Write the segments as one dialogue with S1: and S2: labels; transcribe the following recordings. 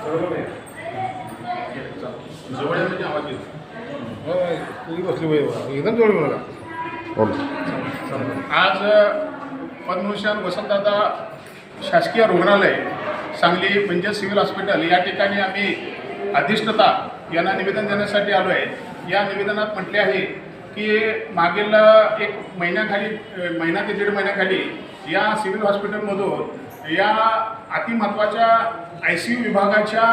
S1: जवळ म्हणजे आवाज येतो.
S2: बसली एकदम जवळ मला.
S1: आज पद्मभूषण वसंतदादा शासकीय रुग्णालय सांगली म्हणजे सिव्हिल हॉस्पिटल या ठिकाणी आम्ही अधिष्ठाता यांना निवेदन देण्यासाठी आलो आहे. या निवेदनात म्हटले आहे की मागील एक महिना ते दीड महिन्याखाली या सिव्हिल हॉस्पिटलमधून या अतिमहत्त्वाच्या ICU विभागाच्या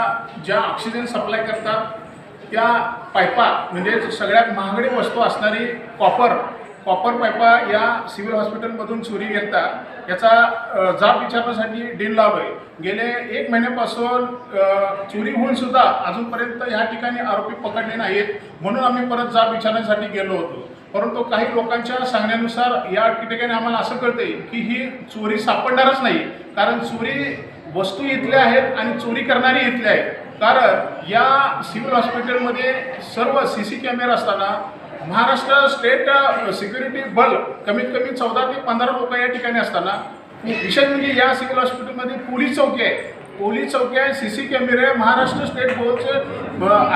S1: ज्या ऑक्सिजन सप्लाय करतात त्या पाईपा म्हणजे सगळ्यात महागडी वस्तू असणारी कॉपर पाईपा या सिव्हिल हॉस्पिटलमधून चोरी गेलता. याचा जाब विचारण्यासाठी डीन लावलोय. गेले 1 महिन्यापासून चोरी होऊन सुद्धा अजूनपर्यंत ह्या ठिकाणी आरोपी पकडले नाहीत. म्हणून आम्ही परत जाब विचारण्यासाठी गेलो होतो. परंतु काही लोकांच्या सांगण्यानुसार या ठिकाणी आम्हाला असं कळतंय की ही चोरी सापडणारच नाही. कारण चोरी वस्तू इथल्या आहेत आणि चोरी करणारी इथले आहेत. कारण या सिव्हिल हॉस्पिटलमध्ये सर्व CC कॅमेरा असताना महाराष्ट्र स्टेट सिक्युरिटी बल कमीत कमी 14 ते 15 लोक या ठिकाणी असताना विशेष म्हणजे या सिव्हिल हॉस्पिटलमध्ये पोलीस चौकी आहे, CC कॅमेरे, महाराष्ट्र स्टेट बोर्डचे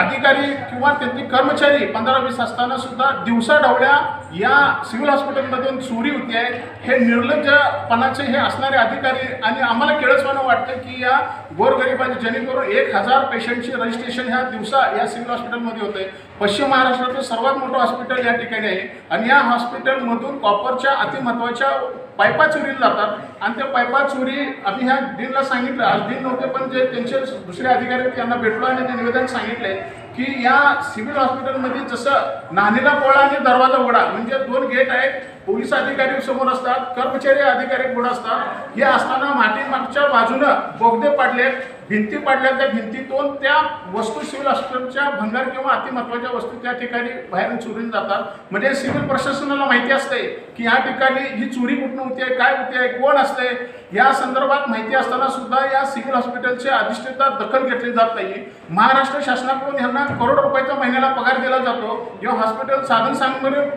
S1: अधिकारी किंवा त्यांचे कर्मचारी 15-20 असताना सुद्धा दिवसाढवळ्या या सिव्हिल हॉस्पिटलमधून चोरी होती आहे. हे निर्लज्जपणाचे हे असणारे अधिकारी आणि आम्हाला किळसवाणं वाटतं की या गोरगरिबांचे जेणेकरून 1000 पेशंटची रजिस्ट्रेशन ह्या दिवसा या सिव्हिल हॉस्पिटलमध्ये होते. पश्चिम महाराष्ट्रातील सर्वात मोठं हॉस्पिटल या ठिकाणी आहे आणि या हॉस्पिटलमधून कॉपरच्या अतिमहत्त्वाच्या पाईपा चोरीला जातात आणि त्या पाईपा चोरी आम्ही ह्या डीनला सांगितलं. आज डीन नव्हते पण जे त्यांचे दुसरे अधिकारी त्यांना भेटलो आणि ते निवेदन सांगितले की या सिव्हिल हॉस्पिटलमध्ये जसं नाणीला पोळा आणि दरवाजा उघडा म्हणजे 2 गेट आहेत. पोलीस अधिकारी समोर असतात, कर्मचारी अधिकारी पुढे असतात. हे असताना मागच्या बाजूनं बोगदे पाडले, भिंती पाडल्या. त्या भिंतीतून त्या वस्तू सिव्हिल हॉस्पिटलच्या भंगार किंवा अतिमहत्त्वाच्या वस्तू त्या ठिकाणी बाहेरून चोरीला जातात. म्हणजे सिव्हिल प्रशासनाला माहिती असते की या ठिकाणी ही चोरी कुठून होती आहे, काय होती आहे, कोण असते. या संदर्भात माहिती असताना सुद्धा या सिव्हिल हॉस्पिटलचे अधिष्ठाता दखल घेतली जात नाही. महाराष्ट्र शासनाकडून यांना करोड रुपयाचा महिन्याला पगार दिला जातो. या हॉस्पिटल साधन सामुग्री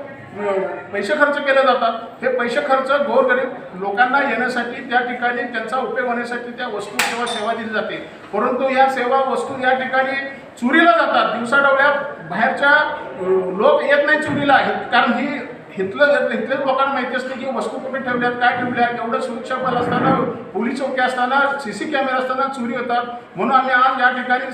S1: पैसे खर्च केले जातात. हे पैसे खर्च गोरगरीब लोकांना येण्यासाठी त्या ठिकाणी त्यांचा उपयोग होण्यासाठी त्या वस्तू किंवा सेवा दिली जाते. परंतु या सेवा वस्तू या ठिकाणी चोरीला जातात. दिवसाढवळ्या बाहेरच्या लोक येत नाही चोरीला कारण इथलेच लोकांना माहिती असते की वस्तू कुठे ठेवल्यात, काय ठेवल्यात. एवढं सुरक्षा बल असताना, पोलीस चौकी असताना, CC कॅमेरा असताना चोरी होतात. म्हणून आम्ही आज या ठिकाणी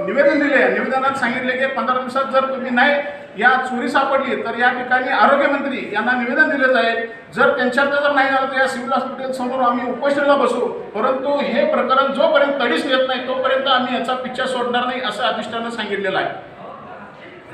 S1: निवेदन दिले. निवेदनात सांगितले की 15 दिवसात जर तुम्ही नाही या चोरी सापडली तर या ठिकाणी आरोग्यमंत्री यांना निवेदन दिले जाईल. जर त्यांच्यात जर नाही झालं तर या सिव्हिल हॉस्पिटल समोर आम्ही उपोषणाला बसू. परंतु हे प्रकरण जोपर्यंत तडीस येत नाही तोपर्यंत आम्ही याचा पिच्छा सोडणार नाही असं अधिष्ठानानं सांगितलेलं आहे.